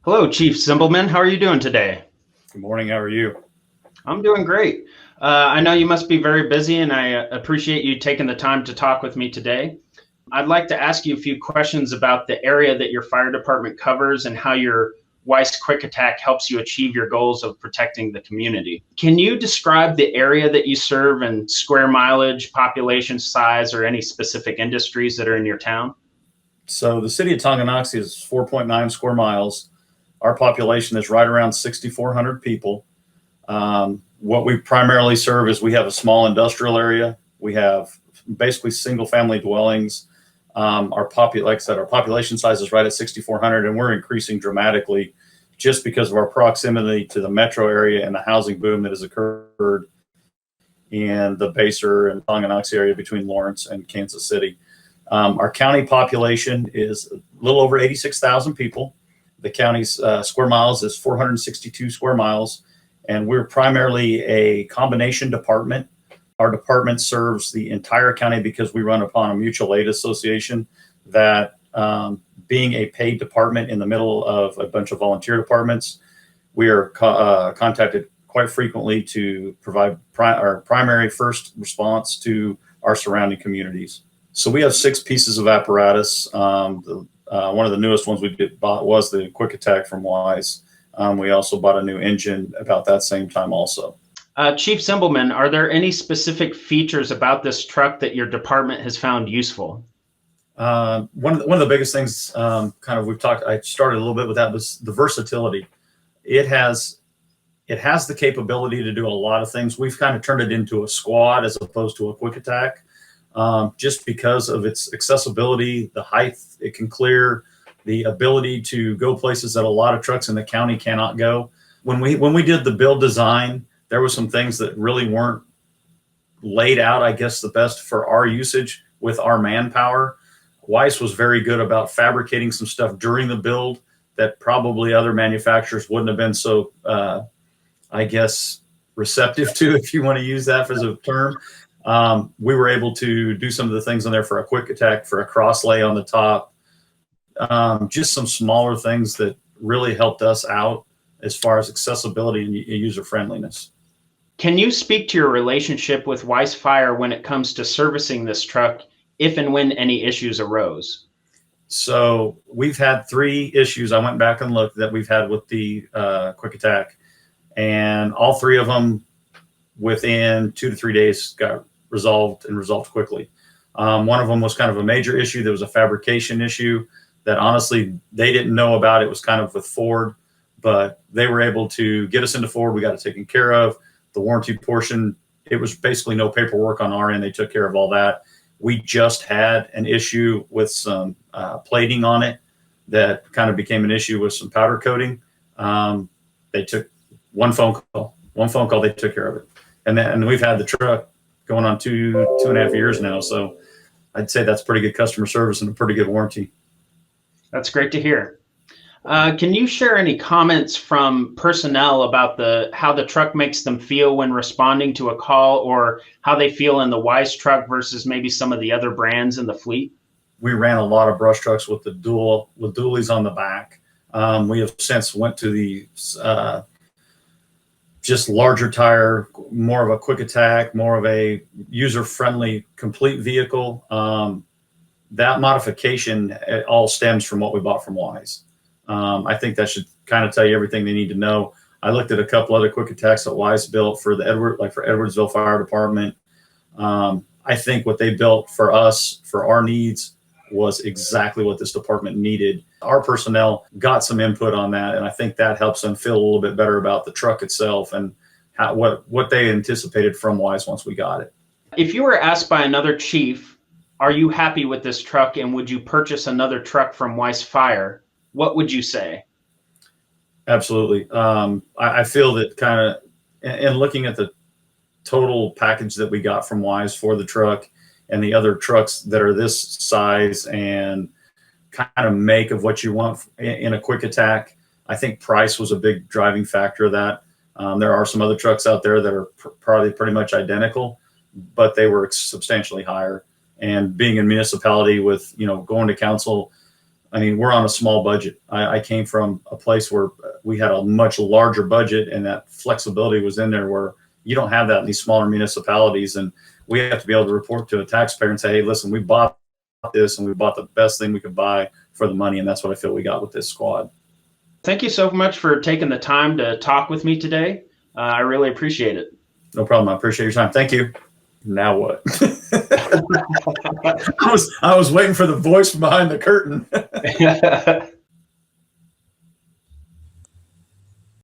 Hello, Chief Zimbelman. How are you doing today? Good morning. How are you? I'm doing great. I know you must be very busy, and I appreciate you taking the time to talk with me today. I'd like to ask you a few questions about the area that your fire department covers and how your Weis Quick Attack helps you achieve your goals of protecting the community. Can you describe the area that you serve and square mileage, population size, or any specific industries that are in your town? So the city of Tonganoxie is 4.9 square miles. Our population is right around 6,400 people. What we primarily serve is we have a small industrial area. We have basically single family dwellings. Like I said, our population size is right at 6,400, and we're increasing dramatically just because of our proximity to the metro area and the housing boom that has occurred in the Baser and Tonganoxie area between Lawrence and Kansas City. Our county population is a little over 86,000 people. The county's square miles is 462 square miles, and we're primarily a combination department. Our department serves the entire county because we run upon a mutual aid association that, being a paid department in the middle of a bunch of volunteer departments, we are contacted quite frequently to provide our primary first response to our surrounding communities. So we have 6 pieces of apparatus. One of the newest ones we bought was the Quick Attack from Weis. We also bought a new engine about that same time also. Chief Zimbelman, are there any specific features about this truck that your department has found useful? One of the biggest things, I started a little bit with that, was the versatility. It has the capability to do a lot of things. We've kind of turned it into a squad as opposed to a quick attack, just because of its accessibility, the height it can clear, the ability to go places that a lot of trucks in the county cannot go. When we did the build design, there were some things that really weren't laid out, I guess, the best for our usage with our manpower. Weis was very good about fabricating some stuff during the build that probably other manufacturers wouldn't have been so, I guess, receptive to, if you want to use that as a term. We were able to do some of the things on there for a quick attack, for a cross lay on the top, just some smaller things that really helped us out as far as accessibility and user friendliness. Can you speak to your relationship with Weis Fire when it comes to servicing this truck, if and when any issues arose? So we've had 3 issues. I went back and looked that we've had with the Quick Attack, and all 3 of them within 2 to 3 days got resolved quickly. One of them was kind of a major issue. There was a fabrication issue that honestly they didn't know about. It was kind of with Ford, but they were able to get us into Ford. We got it taken care of. The warranty portion, it was basically no paperwork on our end. They took care of all that. We just had an issue with some plating on it that kind of became an issue with some powder coating. They took one phone call, they took care of it. And we've had the truck going on 2.5 years now. So I'd say that's pretty good customer service and a pretty good warranty. That's great to hear. Can you share any comments from personnel about how the truck makes them feel when responding to a call, or how they feel in the Weis truck versus maybe some of the other brands in the fleet? We ran a lot of brush trucks with dualies on the back. We have since went to the just larger tire, more of a quick attack, more of a user-friendly, complete vehicle. That modification, it all stems from what we bought from Weis. I think that should kind of tell you everything they need to know. I looked at a couple other quick attacks that Weis built for for Edwardsville Fire Department. I think what they built for us, for our needs, was exactly what this department needed. Our personnel got some input on that, and I think that helps them feel a little bit better about the truck itself and what they anticipated from Weis once we got it. If you were asked by another chief, are you happy with this truck and would you purchase another truck from Weis Fire, what would you say? Absolutely. I feel that kind of, and looking at the total package that we got from Weis for the truck and the other trucks that are this size and kind of make of what you want in a quick attack, I think price was a big driving factor of that. There are some other trucks out there that are probably pretty much identical, but they were substantially higher. And being in municipality with, going to council, I mean, we're on a small budget. I came from a place where we had a much larger budget, and that flexibility was in there where you don't have that in these smaller municipalities. And we have to be able to report to a taxpayer and say, hey, listen, we bought this and we bought the best thing we could buy for the money. And that's what I feel we got with this squad. Thank you so much for taking the time to talk with me today. I really appreciate it. No problem. I appreciate your time. Thank you. Now what? I was waiting for the voice from behind the curtain.